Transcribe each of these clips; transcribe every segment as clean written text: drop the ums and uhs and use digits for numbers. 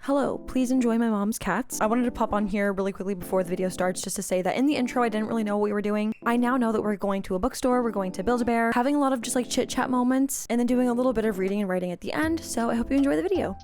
Hello, please enjoy my mom's cats. I wanted to pop on here really quickly before the video starts just to say that in the intro I didn't really know what we were doing. I now know that we're going to a bookstore, we're going to Build-A-Bear, having a lot of just like chit chat moments, and then doing a little bit of reading and writing at the end, so I hope you enjoy the video.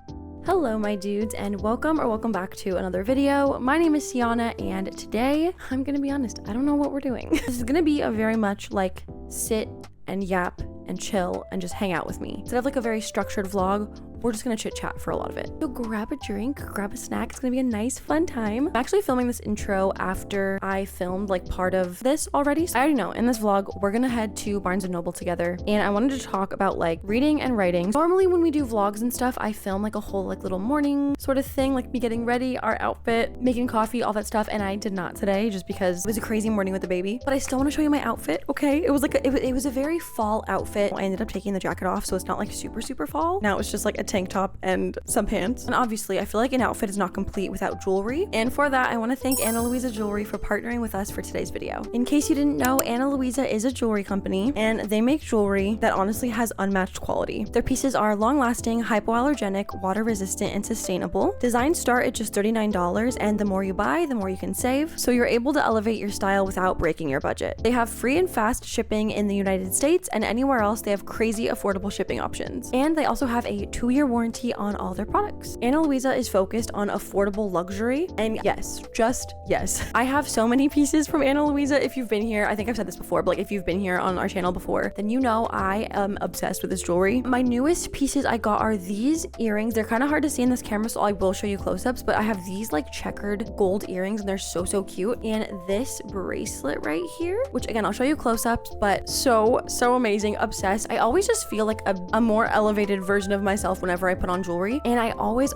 Hello my dudes, and welcome back to another video. My name is Siana, and today, I'm gonna be honest, I don't know what we're doing. This is gonna be a very much like sit and yap and chill and just hang out with me. Instead of like a very structured vlog, we're just gonna chit chat for a lot of it. So grab a drink, grab a snack. It's gonna be a nice fun time. I'm actually filming this intro after I filmed like part of this already. So I already know in this vlog, we're gonna head to Barnes & Noble together. And I wanted to talk about like reading and writing. Normally when we do vlogs and stuff, I film like a whole like little morning sort of thing, like me getting ready, our outfit, making coffee, all that stuff. And I did not today just because it was a crazy morning with the baby. But I still wanna show you my outfit, okay? It was like, it was a very fall outfit. I ended up taking the jacket off, so it's not like super fall. Now it's just like a tank top and some pants. And obviously I feel like an outfit is not complete without jewelry. And for that, I want to thank Ana Luisa Jewelry for partnering with us for today's video. In case you didn't know, Ana Luisa is a jewelry company and they make jewelry that honestly has unmatched quality. Their pieces are long-lasting, hypoallergenic, water-resistant, and sustainable. Designs start at just $39, and the more you buy, the more you can save. So you're able to elevate your style without breaking your budget. They have free and fast shipping in the United States, and anywhere else they have crazy affordable shipping options. And they also have a 2-year warranty on all their products. Ana Luisa is focused on affordable luxury, and yes, just yes. I have so many pieces from Ana Luisa. If you've been here, I think I've said this before, but like if you've been here on our channel before, then you know I am obsessed with this jewelry. My newest pieces I got are these earrings. They're kind of hard to see in this camera, so I will show you close-ups, but I have these like checkered gold earrings and they're so cute. And this bracelet right here, which again, I'll show you close-ups, but so amazing, obsessed. I always just feel like a more elevated version of myself whenever I put on jewelry, and I always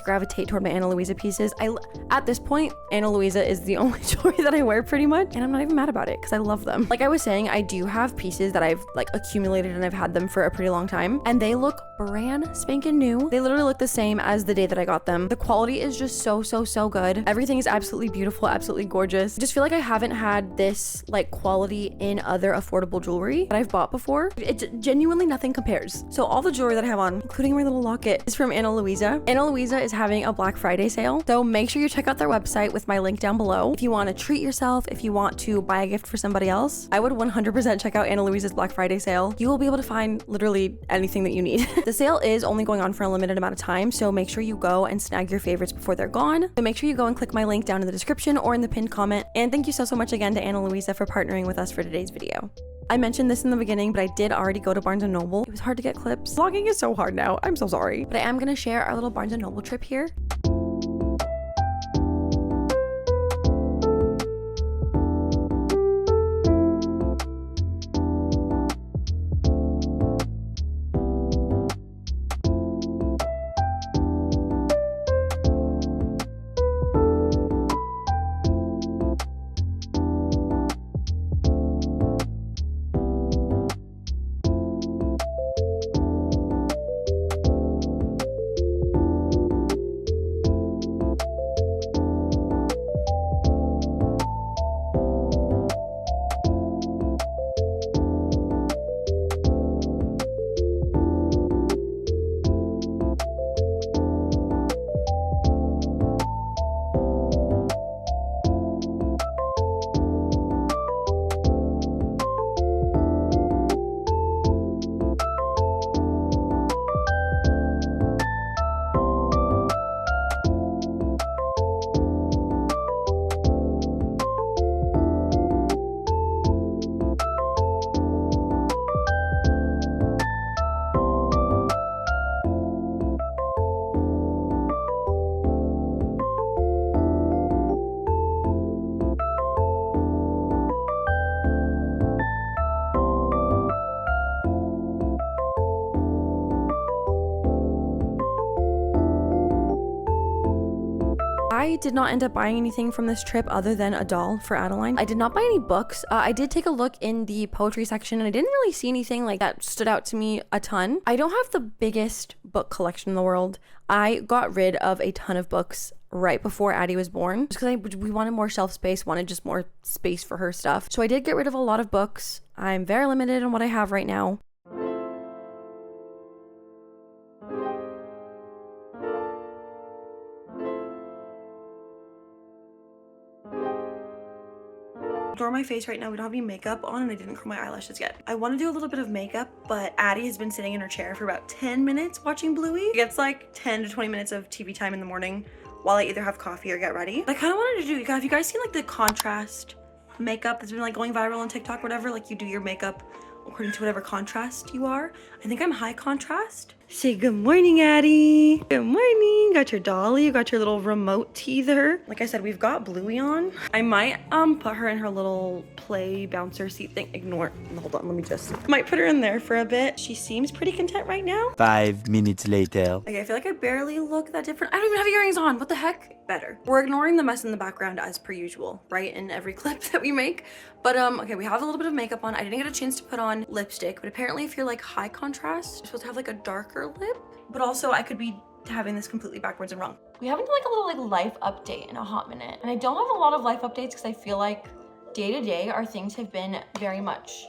gravitate toward my Ana Luisa pieces. At this point, Ana Luisa is the only jewelry that I wear pretty much, and I'm not even mad about it because I love them. Like I was saying, I do have pieces that I've like accumulated and I've had them for a pretty long time, and they look brand spanking new. They literally look the same as the day that I got them. The quality is just so good. Everything is absolutely beautiful, absolutely gorgeous. I just feel like I haven't had this like quality in other affordable jewelry that I've bought before. It's genuinely nothing compares. So all the jewelry that I have on, including my little locket, is from Ana Luisa. Ana Luisa is having a Black Friday sale, so make sure you check out their website with my link down below. If you want to treat yourself, if you want to buy a gift for somebody else, I would 100% check out Ana Luisa's Black Friday sale. You will be able to find literally anything that you need. The sale is only going on for a limited amount of time, so make sure you go and snag your favorites before they're gone. So make sure you go and click my link down in the description or in the pinned comment. And thank you so much again to Ana Luisa for partnering with us for today's video. I mentioned this in the beginning, but I did already go to Barnes & Noble. It was hard to get clips. Vlogging is so hard now. I'm so sorry. But I am gonna share our little Barnes & Noble trip here. I did not end up buying anything from this trip other than a doll for Adeline. I did not buy any books. I did take a look in the poetry section and I didn't really see anything like that stood out to me a ton. I don't have the biggest book collection in the world. I got rid of a ton of books right before Addie was born just because we wanted more shelf space, wanted just more space for her stuff. So I did get rid of a lot of books. I'm very limited on what I have right now. Ignore my face right now. We don't have any makeup on and I didn't curl my eyelashes yet. I want to do a little bit of makeup, but Addie has been sitting in her chair for about 10 minutes watching Bluey. It gets like 10 to 20 minutes of TV time in the morning while I either have coffee or get ready. I kind of wanted to do, have you guys seen like the contrast makeup that's been like going viral on TikTok or whatever? Like you do your makeup according to whatever contrast you are. I think I'm high contrast. Say good morning, Addie. Good morning. Got your dolly, you got your little remote teether. Like I said, we've got Bluey on. I might put her in her little play bouncer seat thing. Ignore, hold on, let me just, might put her in there for a bit. She seems pretty content right now. 5 minutes later. Okay, I feel like I barely look that different. I don't even have earrings on. What the heck? Better. We're ignoring the mess in the background as per usual, right? In every clip that we make. But okay, we have a little bit of makeup on. I didn't get a chance to put on lipstick, but apparently if you're like high contrast, you're supposed to have like a darker lip. But also I could be having this completely backwards and wrong. We haven't done like a little like life update in a hot minute. And I don't have a lot of life updates because I feel like day to day our things have been very much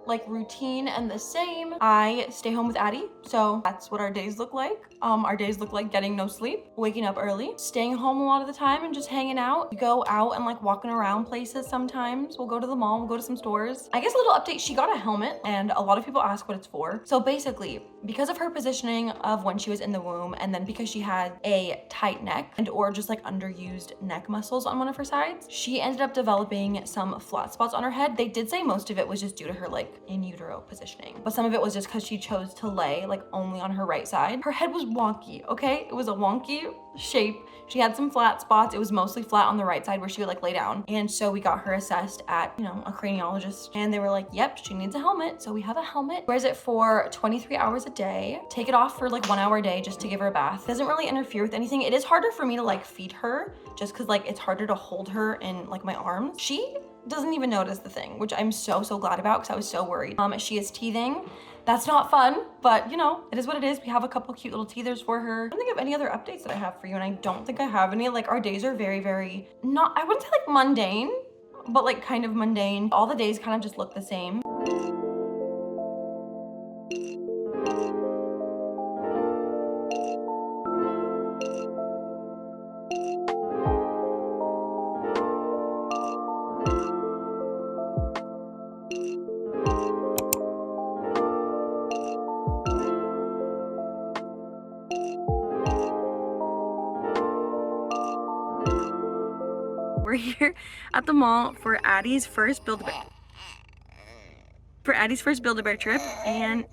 like routine and the same. I stay home with Addie, so that's what our days look like. Our days look like getting no sleep, waking up early, staying home a lot of the time and just hanging out. We go out and like walking around places sometimes. We'll go to the mall, we'll go to some stores. I guess a little update, she got a helmet and a lot of people ask what it's for. So basically, because of her positioning of when she was in the womb and then because she had a tight neck and or just like underused neck muscles on one of her sides, she ended up developing some flat spots on her head. They did say most of it was just due to her like in utero positioning, but some of it was just because she chose to lay like only on her right side. Her head was wonky, okay? It was a wonky shape. She had some flat spots. It was mostly flat on the right side where she would like lay down. And so we got her assessed at, you know, a craniologist and they were like, yep, she needs a helmet. So we have a helmet. Wears it for 23 hours a day. Take it off for like 1 hour a day just to give her a bath. Doesn't really interfere with anything. It is harder for me to like feed her just because like it's harder to hold her in like my arms. She doesn't even notice the thing, which I'm so glad about because I was so worried. She is teething. That's not fun, but you know, it is what it is. We have a couple cute little teethers for her. I don't think of any other updates that I have for you, and I don't think I have any. Like our days are very, not, I wouldn't say like mundane, but like kind of mundane. All the days kind of just look the same. We're here at the mall for Addie's first Build-A-Bear. Build-A-Bear trip, and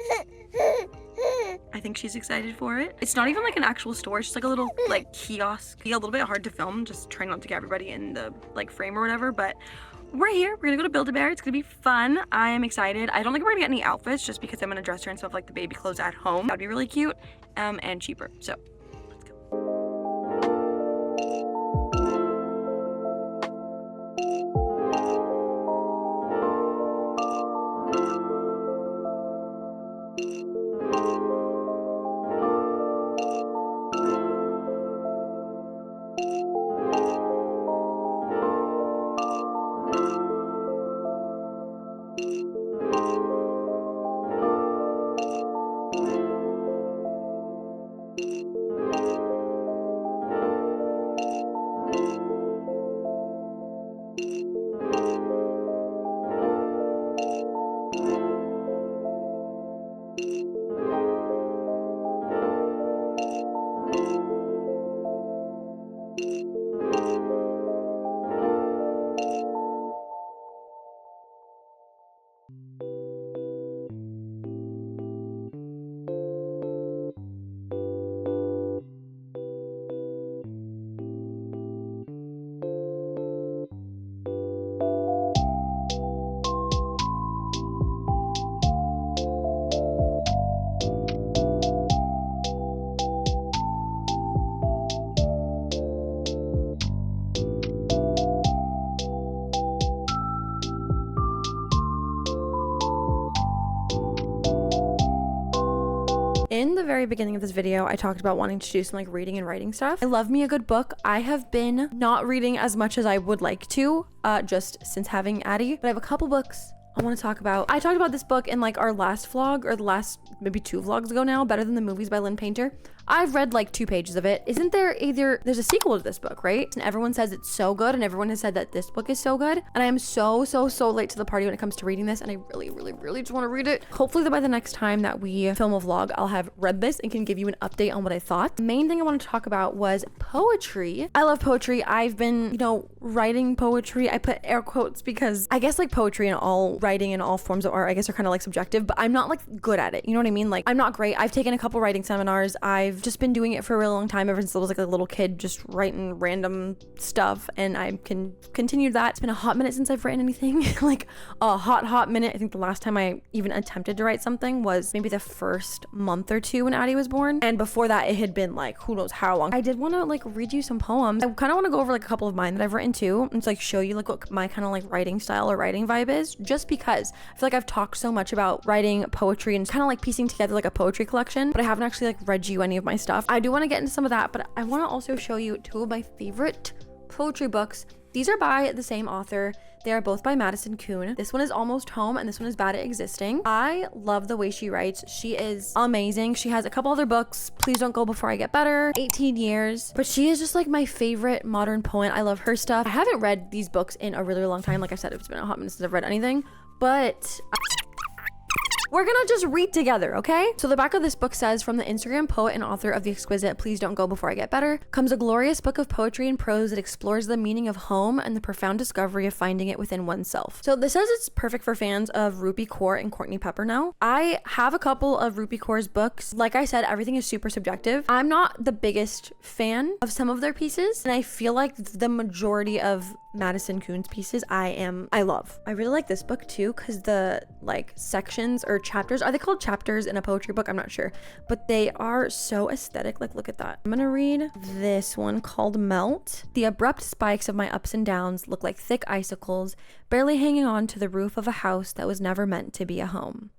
I think she's excited for it. It's not even like an actual store, it's just like a little like kiosk. A little bit hard to film, just trying not to get everybody in the like frame or whatever, but we're here. We're gonna go to Build-A-Bear. It's gonna be fun. I am excited. I don't think we're gonna get any outfits just because I'm gonna dress her in stuff like the baby clothes at home. That'd be really cute and cheaper. So let's go. In the very beginning of this video, I talked about wanting to do some like reading and writing stuff. I love me a good book. I have been not reading as much as I would like to, just since having Addie, but I have a couple books I want to talk about. I talked about this book in like our last vlog, or the last maybe 2 vlogs ago now, Better Than the Movies by Lynn Painter. I've read like 2 pages of it. Isn't there there's a sequel to this book, right? And everyone says it's so good, and everyone has said that this book is so good. And I am so late to the party when it comes to reading this, and I really just want to read it. Hopefully by the next time that we film a vlog, I'll have read this and can give you an update on what I thought. The main thing I wanted to talk about was poetry. I love poetry. I've been, you know, writing poetry. I put air quotes because I guess like poetry and all writing and all forms of art, I guess, are kind of like subjective, but I'm not like good at it. You know what I mean? Like, I'm not great. I've taken a couple writing seminars. I've just been doing it for a really long time, ever since I was like a little kid, just writing random stuff, and I can continue that. It's been a hot minute since I've written anything. Like a hot minute. I think the last time I even attempted to write something was maybe the first month or 2 when Addie was born, and before that it had been like who knows how long. I did want to like read you some poems. I kind of want to go over like a couple of mine that I've written too, and to like show you like what my kind of like writing style or writing vibe is, just because I feel like I've talked so much about writing poetry and kind of like piecing together like a poetry collection, but I haven't actually like read you any of my stuff. I do want to get into some of that, but I want to also show you 2 of my favorite poetry books. These are by the same author. They are both by Madison Kuhn. This one is Almost Home, and this one is Bad at Existing. I love the way she writes. She is amazing. She has a couple other books. Please Don't Go Before I Get Better, 18 Years. But she is just like my favorite modern poet. I love her stuff. I haven't read these books in a really long time. Like I said, it's been a hot minute since I've read anything, but we're gonna just read together, okay? So the back of this book says, from the Instagram poet and author of the exquisite Please Don't Go Before I Get Better comes a glorious book of poetry and prose that explores the meaning of home and the profound discovery of finding it within oneself. So this says it's perfect for fans of Rupi Kaur and Courtney Pepper now. I have a couple of Rupi Kaur's books. Like I said, everything is super subjective. I'm not the biggest fan of some of their pieces, and I feel like the majority of Madison Kuhn's pieces I love. I really like this book too, because the like sections or chapters, are they called chapters in a poetry book? I'm not sure, but they are so aesthetic. Like, look at that. I'm gonna read this one called Melt. The abrupt spikes of my ups and downs look like thick icicles barely hanging on to the roof of a house that was never meant to be a home.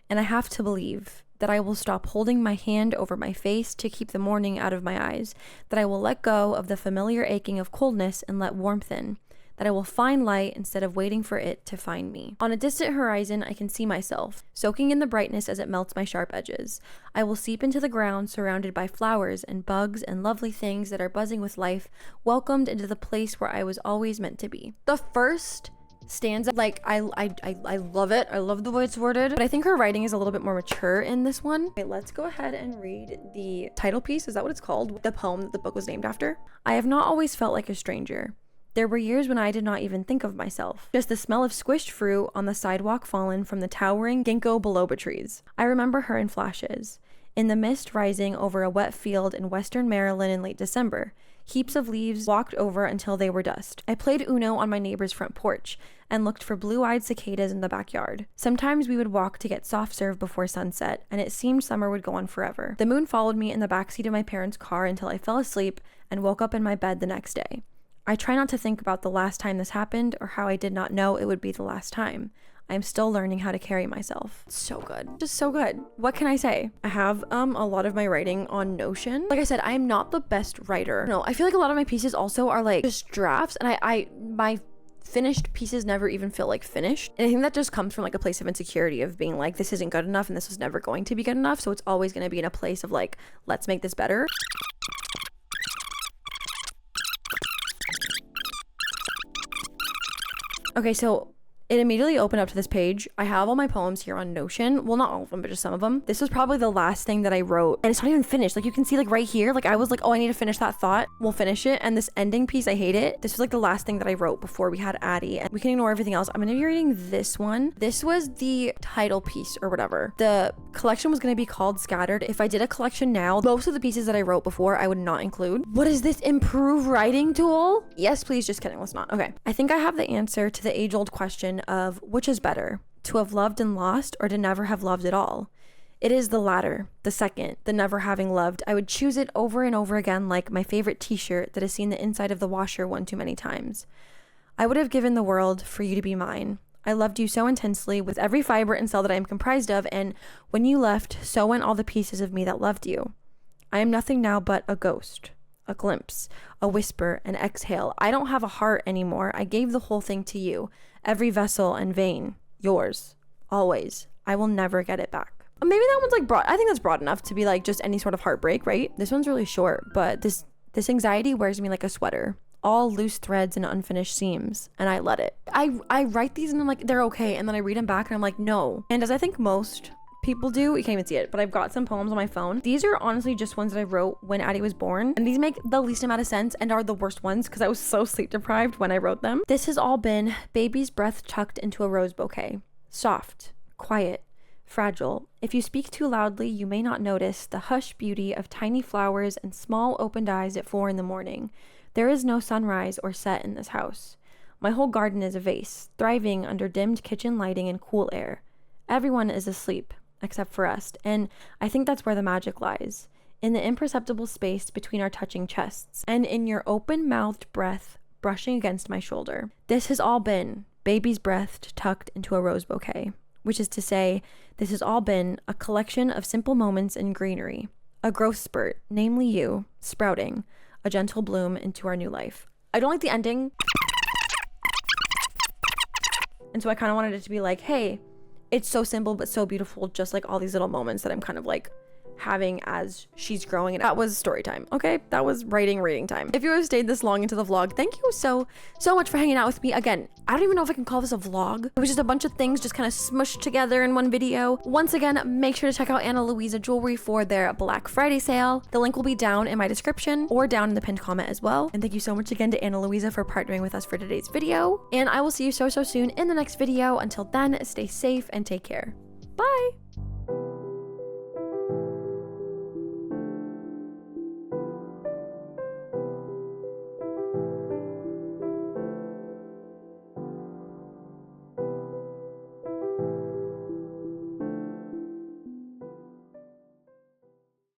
And I have to believe that I will stop holding my hand over my face to keep the morning out of my eyes, that I will let go of the familiar aching of coldness and let warmth in, that I will find light instead of waiting for it to find me. On a distant horizon, I can see myself, soaking in the brightness as it melts my sharp edges. I will seep into the ground, surrounded by flowers and bugs and lovely things that are buzzing with life, welcomed into the place where I was always meant to be. The first stanza, like, I love it. I love the way it's worded, but I think her writing is a little bit more mature in this one. Okay, let's go ahead and read the title piece. Is that what it's called? The poem that the book was named after. I have not always felt like a stranger. There were years when I did not even think of myself. Just the smell of squished fruit on the sidewalk fallen from the towering ginkgo biloba trees. I remember her in flashes. In the mist rising over a wet field in western Maryland in late December, heaps of leaves walked over until they were dust. I played Uno on my neighbor's front porch and looked for blue-eyed cicadas in the backyard. Sometimes we would walk to get soft serve before sunset, and it seemed summer would go on forever. The moon followed me in the backseat of my parents' car until I fell asleep and woke up in my bed the next day. I try not to think about the last time this happened or how I did not know it would be the last time. I am still learning how to carry myself. So good. Just so good. What can I say? I have a lot of my writing on Notion. Like I said, I am not the best writer. No, I feel like a lot of my pieces also are like just drafts, and my finished pieces never even feel like finished. And I think that just comes from like a place of insecurity of being like, this isn't good enough and this was never going to be good enough. So it's always going to be in a place of like, let's make this better. Okay, so it immediately opened up to this page. I have all my poems here on Notion. Well, not all of them, but just some of them. This was probably the last thing that I wrote, and it's not even finished. Like, you can see like right here, like I was like, oh, I need to finish that thought. We'll finish it. And this ending piece, I hate it. This was like the last thing that I wrote before we had Addie, and we can ignore everything else. I'm gonna be reading this one. This was the title piece or whatever. The collection was gonna be called Scattered. If I did a collection now, most of the pieces that I wrote before, I would not include. What is this improve writing tool? Yes, please. Just kidding. Let's not. Okay. I think I have the answer to the age-old question of which is better, to have loved and lost or to never have loved at all. It is the latter, the second, the never having loved. I would choose it over and over again like my favorite t-shirt that has seen the inside of the washer one too many times. I would have given the world for you to be mine. I loved you so intensely with every fiber and cell that I am comprised of, and when you left, so went all the pieces of me that loved you. I am nothing now but a ghost, a glimpse, a whisper, an exhale. I don't have a heart anymore. I gave the whole thing to you, every vessel and vein, yours, always. I will never get it back. Maybe that one's like broad. I think that's broad enough to be like just any sort of heartbreak, right? This one's really short, but this anxiety wears me like a sweater. All loose threads and unfinished seams, and I let it. I write these and I'm like, they're okay, and then I read them back and I'm like, no. And as I think most people do, you can't even see it, but I've got some poems on my phone. These are honestly just ones that I wrote when Addie was born, and these make the least amount of sense and are the worst ones because I was so sleep deprived when I wrote them. This has all been baby's breath tucked into a rose bouquet. Soft, quiet, fragile. If you speak too loudly, you may not notice the hushed beauty of tiny flowers and small opened eyes at 4 in the morning. There is no sunrise or set in this house. My whole garden is a vase, thriving under dimmed kitchen lighting and cool air. Everyone is asleep, except for us, and I think that's where the magic lies, in the imperceptible space between our touching chests, and in your open-mouthed breath brushing against my shoulder. This has all been baby's breath tucked into a rose bouquet, which is to say, this has all been a collection of simple moments in greenery, a growth spurt, namely you, sprouting, a gentle bloom into our new life. I don't like the ending. And so I kind of wanted it to be like, hey, it's so simple but so beautiful, just like all these little moments that I'm kind of like having as she's growing. And that was story time. Okay, that was reading time. If you have stayed this long into the vlog, thank you so much for hanging out with me. Again, I don't even know if I can call this a vlog. It was just a bunch of things just kind of smushed together in one video. Once again, make sure to check out Ana Luisa Jewelry for their Black Friday sale. The link will be down in my description or down in the pinned comment as well. And thank you so much again to Ana Luisa for partnering with us for today's video. And I will see you so soon in the next video. Until then, stay safe and take care. Bye.